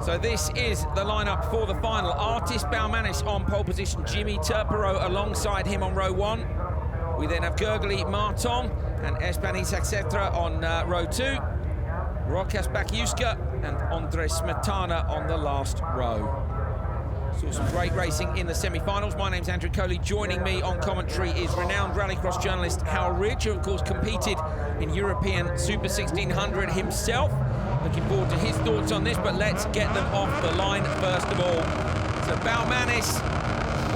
So this is the lineup for the final. Artist Baumanis on pole position, Jimmy Turpero alongside him on row 1. We then have Gergely Marton and Espani Saxetra on row 2. Rokas Bakiuska and Andres Smetana on the last row. Saw some great racing in the semi-finals. My name's Andrew Coley. Joining me on commentary is renowned rallycross journalist Hal Ridge, who of course competed in European Super 1600 himself. Looking forward to his thoughts on this, but let's get them off the line first of all. So Baumanis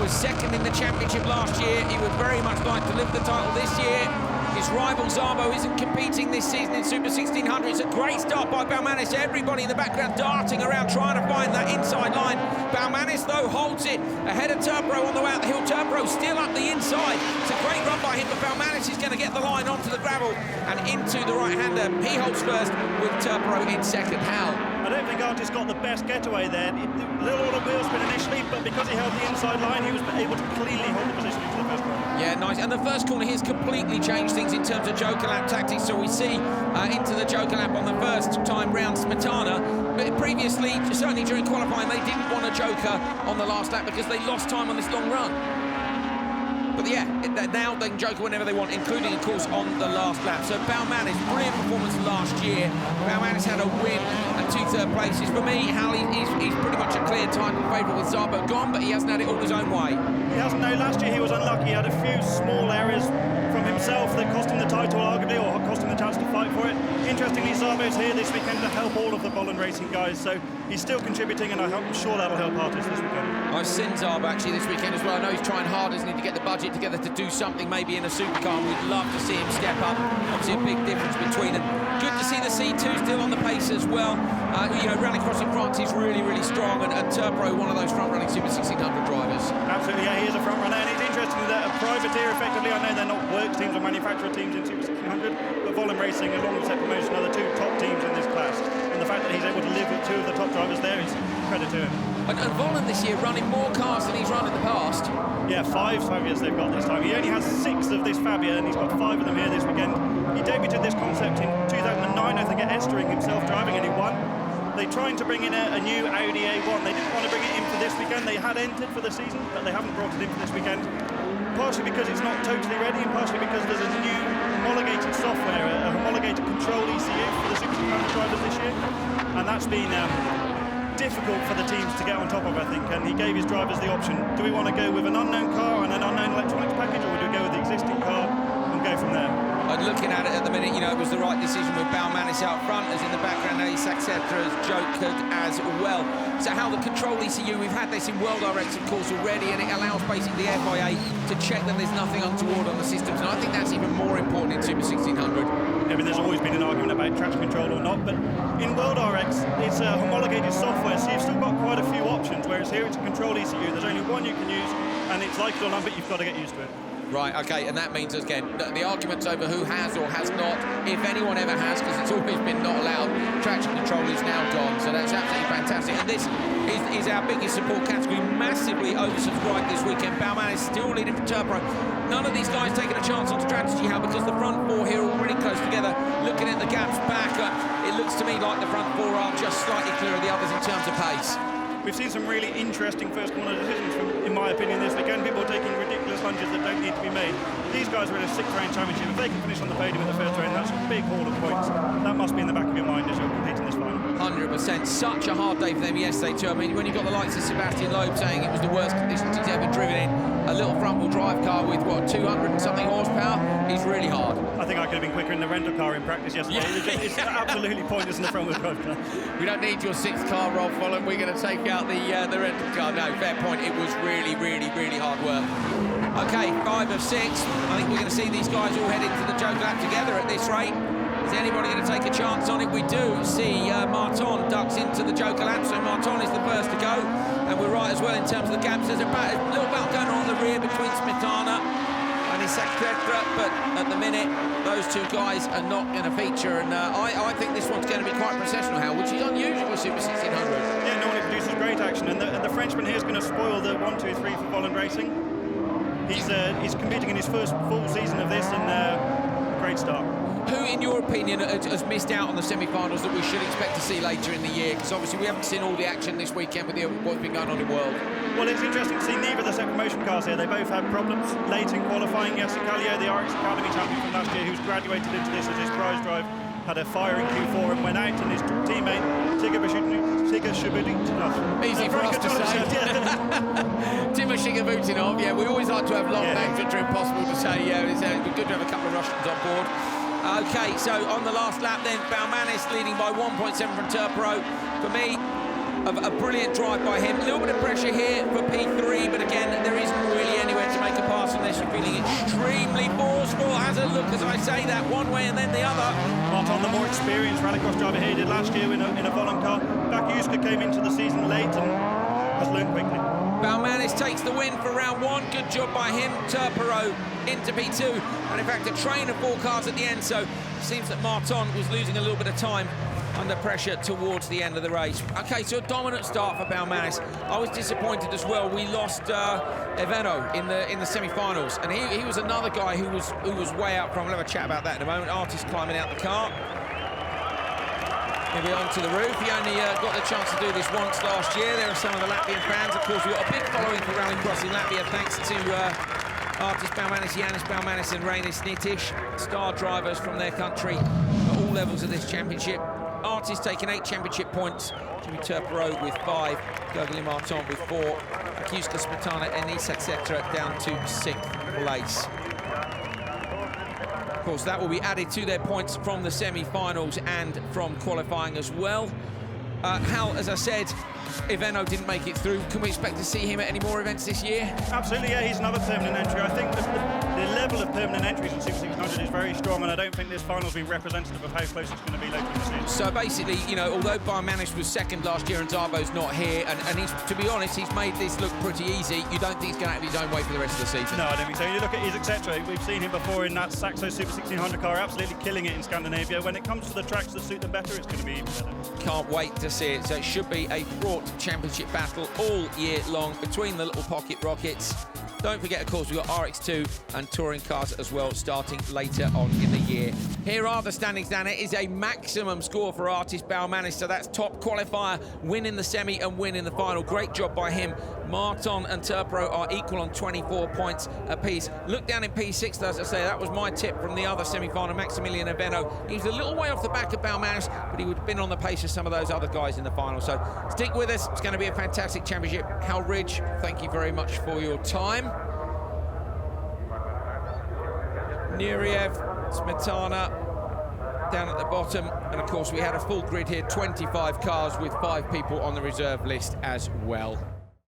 was second in the championship last year. He would very much like to lift the title this year. His rival Szabo isn't competing this season in Super 1600. It's a great start by Baumanis. Everybody in the background darting around trying to find that inside line. Baumanis, though, holds it ahead of Turpero on the way out the hill. Turpero still up the inside. It's a great run by him, but Baumanis is going to get the line onto the gravel and into the right-hander. He holds first with Turpero in second. Hal? I don't think Artist got the best getaway there. A little on a wheel spin initially, but because he held the inside line, he was able to cleanly hold the position into the first corner. Yeah, nice. And the first corner here has completely changed things in terms of Joker lap tactics. So we see into the Joker lap on the first time round Smetana. But previously, certainly during qualifying, they didn't want a Joker on the last lap because they lost time on this long run. But yeah, now they can Joker whenever they want, including, of course, on the last lap. So Baumanis, brilliant performance last year. Baumanis had a win and 2 third places. For me, Hal, he's pretty much a clear title favourite with Szabo gone, but he hasn't had it all his own way. He hasn't, no. Last year he was unlucky. He had a few small errors from himself that cost him the title, arguably, or cost him the chance to fight for it. Interestingly, Szabo's here this weekend to help all of the Bolland Racing guys, so he's still contributing, and I'm sure that'll help Artist this weekend. I've seen Szabo actually this weekend as well. I know he's trying hard, isn't he, to get the budget together to do something maybe in a supercar, and we'd love to see him step up. Obviously a big difference between them. Good to see the C2 still on the pace as well. You know, Rallycross in France is really, really strong, and Turpero, one of those front-running Super 1600 drivers. Absolutely, yeah, he is a front-runner, and it's interesting that a privateer, effectively, I know they're not works teams or manufacturer teams in Super 1600, but Bolland Racing, along with Set Promotion, are the 2 top teams in this class. And the fact that he's able to live with 2 of the top drivers there is credit to him. And Bolland this year running more cars than he's run in the past. Yeah, 5 Fabias they've got this time. He only has 6 of this Fabia, and he's got 5 of them here this weekend. He debuted this concept in 2009, I think, at Estering himself driving, and he won. They're trying to bring in a new Audi A1. They didn't want to bring it in for this weekend. They had entered for the season, but they haven't brought it in for this weekend. Partially because it's not totally ready, and partially because there's a new homologated software, a homologated control ECU for the Super 1600 drivers this year, and that's been difficult for the teams to get on top of, I think, and he gave his drivers the option. Do we want to go with an unknown car and an unknown electronics package, or do we go with the existing car and go from there? And looking at it at the minute, you know, it was the right decision with Baumanis out front, as in the background, Saxetra has jokered as well. So how the control ECU, we've had this in World RX, of course, already, and it allows basically the FIA to check that there's nothing untoward on the systems, and I think that's even more important in Super 1600. I mean, there's always been an argument about traction control or not, but in World RX, it's a homologated software, so you've still got quite a few options, whereas here it's a control ECU. There's only one you can use, and it's like it or not, but you've got to get used to it. Right, okay, and that means, again, the arguments over who has or has not, if anyone ever has, because it's always been not allowed, traction control is now gone, so that's absolutely fantastic. And this is our biggest support category, massively oversubscribed this weekend. Baumanis still leading for Turpero. None of these guys taking a chance on strategy, Hal, because the front 4 here are really close together. Looking at the gaps back, it looks to me like the front 4 are just slightly clear of the others in terms of pace. We've seen some really interesting first corner decisions, in my opinion, this weekend. People taking ridiculous lunges that don't need to be made. These guys are in a 6th round championship. If they can finish on the podium in the first round, that's a big haul of points. That must be in the back of your mind as you're competing this final. 100%. Such a hard day for them yesterday too. I mean, when you've got the likes of Sebastian Loeb saying it was the worst conditions he's ever driven in, a little front-wheel drive car with, what, 200 and something horsepower, is really hard. I think I could have been quicker in the rental car in practice yesterday. Yeah. It's absolutely pointless in the front-wheel drive car. We don't need your 6th car, Rob Follen. We're going to take out the rental car. No, fair point. It was really, really, really hard work. Okay, 5 of 6. I think we're going to see these guys all head into the Joker lap together at this rate. Is anybody going to take a chance on it? We do see Marton ducks into the Joker lap, so Marton is the first to go. And we're right as well in terms of the gaps. There's a little battle going on in the rear between Smetana and his Saxetra, but at the minute, those 2 guys are not going to feature. And I think this one's going to be quite processional, Hal, which is unusual with Super 1600. Yeah, normally it produces great action, and the Frenchman here is going to spoil the 1, 2, 3 for Bolland Racing. He's competing in his first full season of this, and great start. Who, in your opinion, has missed out on the semi-finals that we should expect to see later in the year? Because obviously we haven't seen all the action this weekend with what's been going on in the world. Well, it's interesting to see neither of the set promotion cars here. They both had problems late in qualifying. Yasser Calio, the RX Academy champion from last year, who's graduated into this as his prize drive, had a fire in Q4 and went out, and his teammate Tigger Shabutinov. Easy for us to say. Timur Shigabutinov, yeah, we always like to have long names which are impossible to say. Yeah, it's good to have a couple of Russians on board. Okay, so on the last lap then, Balmanis leading by 1.7 from Turpero. For me, a brilliant drive by him. A little bit of pressure here for P3, but again, there isn't really anywhere to make a pass unless you're feeling extremely forceful. Has a look as I say that, one way and then the other. Martin, the more experienced Rallycross driver here, did last year in a Volon car. Bakuska came into the season late and has learned quickly. Balmanis takes the win for round one. Good job by him. Turpero into P2. And in fact, a train of 4 cars at the end, so it seems that Martin was losing a little bit of time under pressure towards the end of the race. Okay, so a dominant start for Balmanis. I was disappointed as well. We lost Eveno in the semi-finals, and he was another guy who was way out front. We'll have a chat about that in a moment. Artist climbing out the car. Maybe onto the roof. He only got the chance to do this once last year. There are some of the Latvian fans. Of course, we've got a big following for Rallycross in Latvia, thanks to Artis Balmanis, Yanis Balmanis and Reinis Nitish, star drivers from their country at all levels of this championship. Artis taking 8 championship points, Jimmy Turpero with 5, Gurgly Martin with 4, Akuska Smetana, Enis, etc. down to 6th place. Of course, that will be added to their points from the semi-finals and from qualifying as well. Hal, as I said, Eveno didn't make it through. Can we expect to see him at any more events this year? Absolutely, yeah, he's another permanent entry. I think the level of permanent entries in 1600 is very strong, and I don't think this final's been representative of how close it's going to be later in the season. So basically, you know, although Balmanis was second last year and Zabo's not here, and he's, to be honest, he's made this look pretty easy, you don't think he's going to have his own way for the rest of the season? No, I don't think so. You look at his etc. We've seen him before in that Saxo Super 1600 car, absolutely killing it in Scandinavia. When it comes to the tracks that suit them better, it's going to be even better. Can't wait to see it. So it should be a fraught championship battle all year long between the little pocket rockets. Don't forget, of course, we've got RX2 and touring cars as well starting later on in the year. Here are the standings, Dan. It is a maximum score for Artis Balmanis, so that's top qualifier, win in the semi and win in the final. Great job by him. Martin and Turpero are equal on 24 points apiece. Look down in P6, as I say, that was my tip from the other semi-final, Maximilian Eveno. He's a little way off the back of Balmanis, but he would have been on the pace of some of those other guys in the final. So stick with us. It's going to be a fantastic championship. Hal Ridge, thank you very much for your time. Nuriev, Smetana down at the bottom, and of course we had a full grid here, 25 cars with 5 people on the reserve list as well.